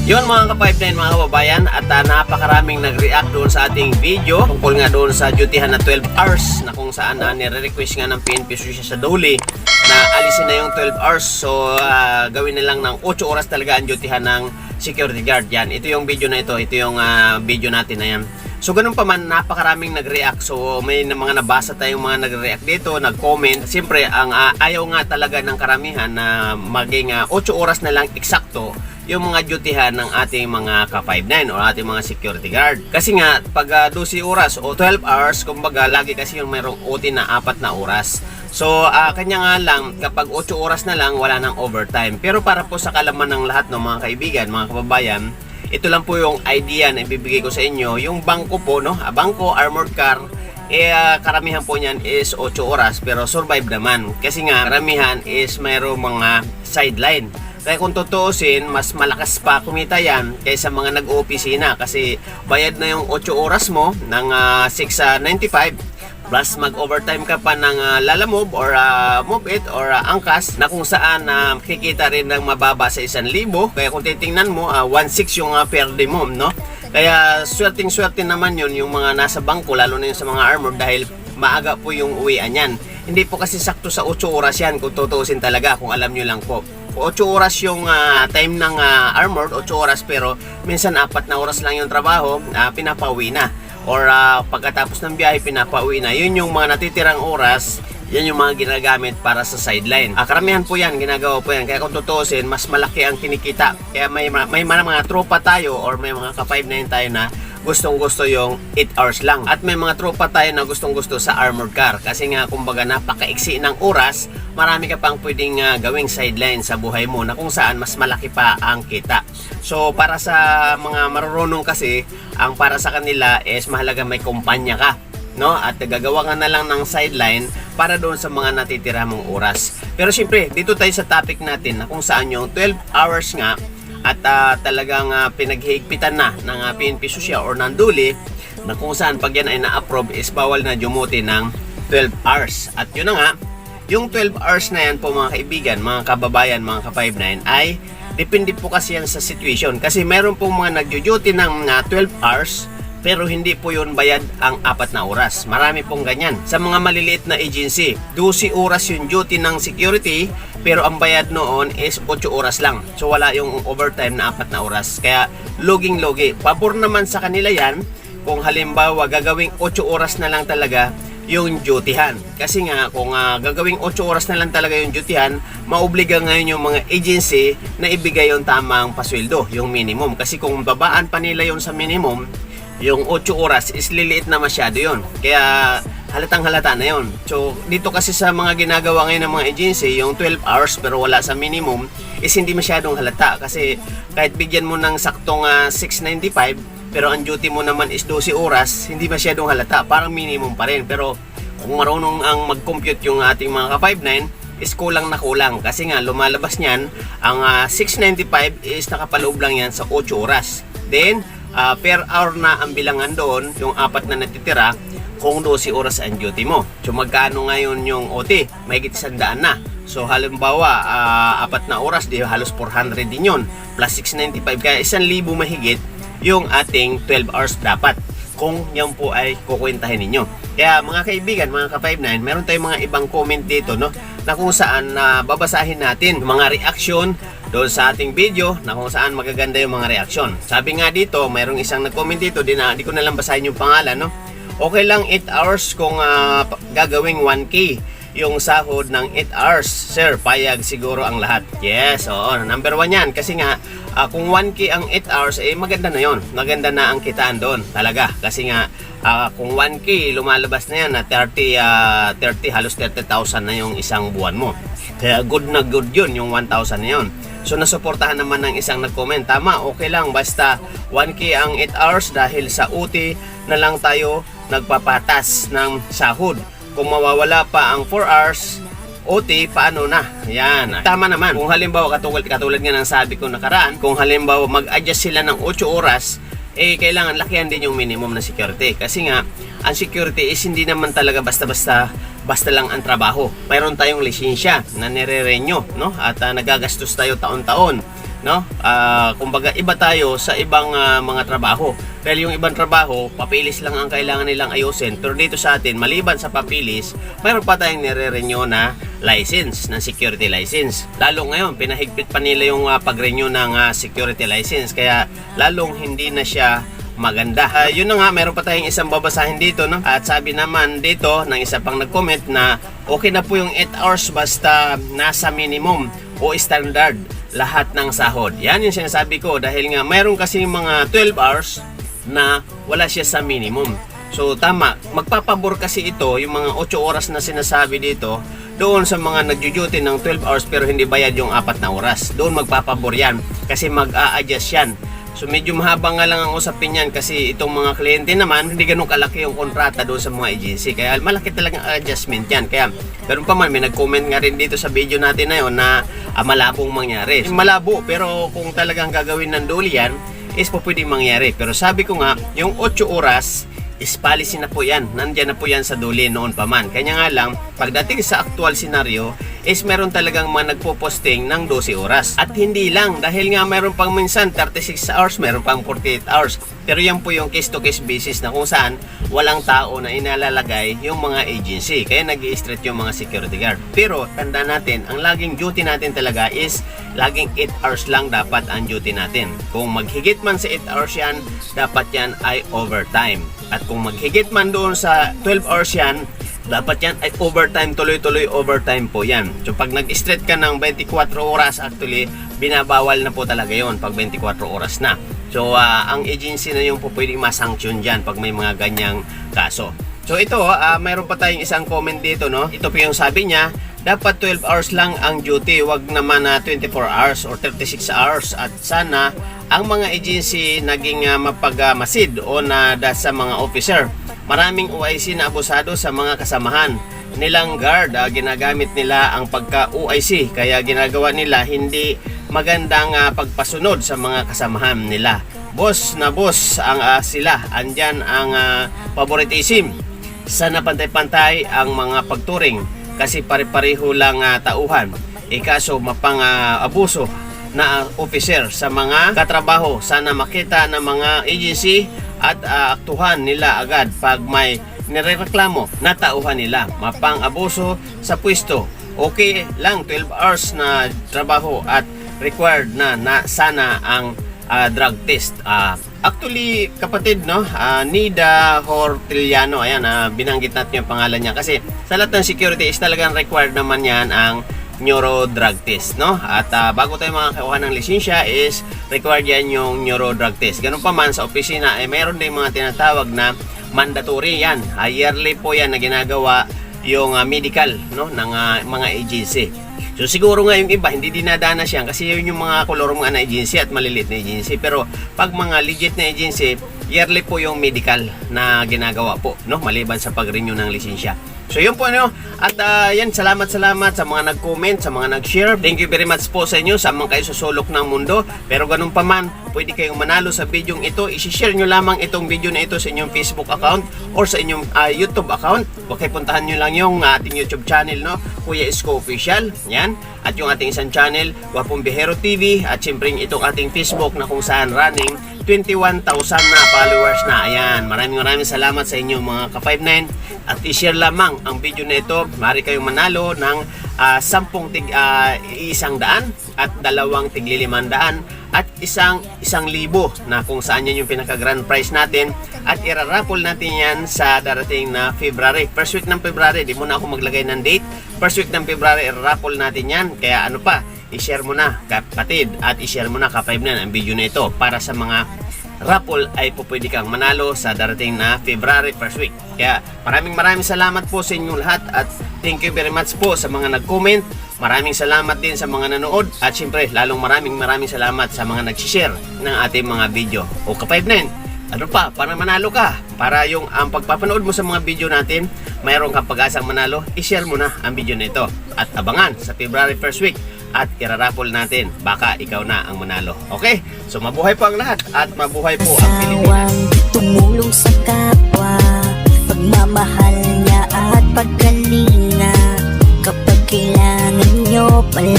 Yun mga ka-5-9 mga kababayan, at napakaraming nag-react doon sa ating video tungkol nga doon sa dutyhan na 12 hours na kung saan nire-request nga ng PNP siya sa Dole na alisin na yung 12 hours. So gawin na lang ng 8 oras talaga ang dutyhan ng security guard. Yan, ito yung video na ito yung video natin na yan. So ganun pa man, napakaraming nag-react. So may mga nabasa tayong mga nag-react dito, nag-comment. Siyempre, ang ayaw nga talaga ng karamihan na maging 8 oras na lang eksakto yung mga dutyhan ng ating mga ka-5-9 o ating mga security guard. Kasi nga, pag 12 oras o 12 hours, kumbaga, lagi kasi yung mayroong OT na 4 na oras. So, kanya nga lang, kapag 8 oras na lang, wala nang overtime. Pero para po sa kalaman ng lahat ng mga kaibigan, mga kababayan, ito lang po yung idea na ibibigay ko sa inyo. Yung bangko po, no? Bangko, armored car, karamihan po niyan is 8 oras, pero survive naman. Kasi nga, karamihan is mayroong mga sideline. Kaya kung tutuusin, mas malakas pa kumita yan kaysa mga nag-opisina kasi bayad na yung 8 oras mo ng 6.95 plus mag-overtime ka pa ng Lalamove or Move It or Angkas na kung saan kikita rin ng mababa sa 1,000. Kaya kung titingnan mo, 1.6 yung per day mo, no? Kaya swerting-swerte naman yun yung mga nasa bangko, lalo na yung sa mga armor dahil maaga po yung uwian yan. Hindi po kasi sakto sa 8 oras yan kung tutuusin talaga, kung alam nyo lang po. 8 oras yung time ng armored, 8 oras, pero minsan 4 na oras lang yung trabaho, pinapauwi na. Or pagkatapos ng biyahe, pinapauwi na. Yun yung mga natitirang oras, yan yung mga ginagamit para sa sideline. Karamihan po yan, ginagawa po yan. Kaya kung tutuusin, mas malaki ang kinikita. Kaya may mga tropa tayo or may mga ka-5-9 tayo na gustong-gusto yung 8 hours lang. At may mga tropa tayo na gustong-gusto sa armored car. Kasi nga, kumbaga, napakaiksi ng oras, marami ka pang pwedeng gawing sideline sa buhay mo na kung saan mas malaki pa ang kita. So, para sa mga marunong kasi, ang para sa kanila is mahalaga may kumpanya ka, no? At gagawa ka na lang ng sideline para doon sa mga natitira mong oras. Pero syempre, dito tayo sa topic natin na kung saan yung 12 hours nga at talagang pinaghihigpitan na ng PNP Susya or ng Dole na kung saan pag yan ay na-approve is bawal na dumuti ng 12 hours. At yun na nga, yung 12 hours na yan po mga kaibigan, mga kababayan, mga ka-5-9 ay depende po kasi yan sa situation. Kasi meron pong mga nagjo-duty ng 12 hours pero hindi po yun bayad ang 4 na oras. Marami pong ganyan. Sa mga maliliit na agency, 12 oras yung duty ng security, pero ang bayad noon is 8 oras lang. So wala yung overtime na 4 na oras. Kaya loging-logi. Pabor naman sa kanila yan kung halimbawa gagawing 8 oras na lang talaga yung dutyhan. Kasi nga kung gagawing 8 oras na lang talaga yung dutyhan, maobliga ngayon yung mga agency na ibigay yung tamang pasweldo, yung minimum. Kasi kung babaan pa nila yung sa minimum, yung 8 oras is liliit na masyado yon. Kaya halatang halata na yon. So dito kasi sa mga ginagawa ngayon ng mga agency, yung 12 hours pero wala sa minimum is hindi masyadong halata. Kasi kahit bigyan mo ng saktong 6.95 pero ang duty mo naman is 12 oras, hindi masyadong halata. Parang minimum pa rin. Pero kung marunong ang mag-compute yung ating mga ka-5-9 is kulang na kulang. Kasi nga lumalabas niyan, ang 6.95 is nakapaloob lang yan sa 8 oras. Then per hour na ang bilangan doon, yung 4 na natitira, kung 12 oras ang duty mo. So magkano ngayon yung OT? Mahigit 100 na. So halimbawa, 4 na oras, di halos 400 din yun. Plus 695, kaya 1,000 mahigit yung ating 12 hours dapat. Kung yan po ay kukwentahin ninyo. Kaya mga kaibigan, mga ka-5-9, meron tayong mga ibang comment dito, no? Na kung saan babasahin natin yung mga reaction doon sa ating video na kung saan magaganda yung mga reaksyon. Sabi nga dito, mayroong isang nag-comment dito, di ko na lang basahin yung pangalan, no? Okay lang 8 hours kung gagawing 1K yung sahod ng 8 hours. Sir, payag siguro ang lahat. Yes, oo. Number 1 yan. Kasi nga, kung 1K ang 8 hours, maganda na yon. Maganda na ang kitaan doon. Talaga. Kasi nga, kung 1K, lumalabas na yan na 30, halos 30,000 na yung isang buwan mo. Kaya good na good yun, yung 1,000 na yun. So nasuportahan naman ng isang nag-comment, tama, okay lang, basta 1K ang 8 hours dahil sa OT na lang tayo nagpapatas ng sahod. Kung mawawala pa ang 4 hours OT, paano na? Yan. Tama naman. Kung halimbawa, katulad nga ng sabi ko nakaraan, kung halimbawa mag-adjust sila ng 8 oras, kailangan lakihan din yung minimum na security. Kasi nga, ang security is hindi naman talaga basta-basta lang ang trabaho. Mayroon tayong lisensya na nire-renew, no? At nagagastos tayo taon-taon. no? Kumbaga iba tayo sa ibang mga trabaho. Dahil yung ibang trabaho, papilis lang ang kailangan nilang ayusin. Pero dito sa atin, maliban sa papilis, mayroon pa tayong nire-renew na license, ng security license. Lalo ngayon, pinahigpit pa nila yung pag-renew ng security license. Kaya lalong hindi na siya maganda. Yun na nga, meron pa tayong isang babasahin dito, no? At sabi naman dito ng isa pang nag-comment na okay na po yung 8 hours basta nasa minimum o standard lahat ng sahod. Yan yung sinasabi ko dahil nga mayroon kasi mga 12 hours na wala siya sa minimum. So tama, magpapabor kasi ito yung mga 8 oras na sinasabi dito doon sa mga nagjo-duty ng 12 hours pero hindi bayad yung 4 na oras. Doon magpapabor yan kasi mag-a-adjust yan. So medyo mahaba nga lang ang usapin yan kasi itong mga kliyente naman hindi ganun kalaki yung kontrata doon sa mga agency. Kaya malaki talagang adjustment yan. Kaya ganun pa man, may nag-comment nga rin dito sa video natin na yun na malabong mangyari. Malabo pero kung talagang gagawin ng duli yan is po pwedeng mangyari. Pero sabi ko nga, yung 8 oras is policy na po yan. Nandyan na po yan sa duli noon pa man. Kanya nga lang, pagdating sa actual scenario, is meron talagang mga nagpo-posting ng 12 oras. At hindi lang, dahil nga meron pang minsan 36 hours, meron pang 48 hours. Pero yan po yung case-to-case basis na kung saan walang tao na inalalagay yung mga agency. Kaya nag-i-street yung mga security guard. Pero tanda natin, ang laging duty natin talaga is laging 8 hours lang dapat ang duty natin. Kung maghigit man sa 8 hours yan, dapat yan ay overtime. At kung maghigit man doon sa 12 hours yan, dapat yan ay overtime, tuloy-tuloy overtime po yan. So pag nag-straight ka ng 24 oras, actually, binabawal na po talaga yon pag 24 oras na. So ang agency na yung po pwedeng masanction dyan pag may mga ganyang kaso. So ito, mayroon pa tayong isang comment dito, no? Ito po yung sabi niya, dapat 12 hours lang ang duty, wag naman na 24 hours or 36 hours. At sana ang mga agency naging mapagmasid o na sa mga officer. Maraming OIC na abusado sa mga kasamahan nilang guard. Ginagamit nila ang pagka-OIC kaya ginagawa nila hindi magandang pagpasunod sa mga kasamahan nila. Boss na boss ang sila. Andyan ang favoritism. Sana pantay-pantay ang mga pagturing kasi pare-pareho lang tauhan. Kaso mapang abuso na officer sa mga katrabaho. Sana makita ng mga agency at aktuhan nila agad pag may nirereklamo na tauhan nila. Mapang abuso sa pwesto. Okay lang 12 hours na trabaho at required na sana ang drug test. Actually, kapatid, no, Nida Hortiliano, ayan, binanggit natin yung pangalan niya kasi sa lahat ng security is talagang required naman yan ang neuro drug test, no? At bago tayo makakuha ng lisensya is required yan yung neuro drug test. Ganun pa man sa opisina, mayroon din mga tinatawag na mandatory yan. Yearly po yan na ginagawa yung medical, no, ng mga agency. So siguro nga yung iba hindi dinadanas yan kasi yun yung mga kolorong mga na agency at malilit na agency. Pero pag mga legit na agency, yearly po yung medical na ginagawa po, no, maliban sa pag-renew ng lisensya. So yun po, no. At yan, salamat sa mga nag-comment, sa mga nag-share. Thank you very much po sa inyo, sa mga kayo susulok ng mundo. Pero ganun pa man, pwede kayong manalo sa video ito. I-share nyo lamang itong video na ito sa inyong Facebook account or sa inyong YouTube account. Okay, puntahan nyo lang yung ating YouTube channel, no, Kuya Isko Official. Yan. At yung ating isang channel, Guapong Bihero TV. At syempre itong ating Facebook na kung saan running 21,000 na followers na. Ayan, maraming salamat sa inyo mga ka-59. At i-share lamang ang video na ito. Maaari kayong manalo ng 10 100 at 2 tig-500 at isang 1,000 na kung saan yan yung pinaka-grand prize natin. At iraraffle natin yan sa darating na February. First week ng February, di muna ako maglagay ng date. First week ng February, iraraffle natin yan. Kaya ano pa, i-share mo na kapatid at i-share mo na ka-59 ang video na ito para sa mga raffle ay po pwede kang manalo sa darating na February first week. Kaya maraming salamat po sa inyong lahat at thank you very much po sa mga nag-comment. Maraming salamat din sa mga nanood at syempre lalong maraming salamat sa mga nag-share ng ating mga video. O ka-59, ano pa, para manalo ka, para yung ang pagpapanood mo sa mga video natin, mayroon kang pag-asang manalo, i-share mo na ang video na ito at abangan sa February first week at iraraffle natin, baka ikaw na ang manalo. Okay? So mabuhay po ang lahat at mabuhay po ang Pilipinas. Tumulong sa kapwa, pagmamahal niya at pagkalinga kapag kailangan nyo pala.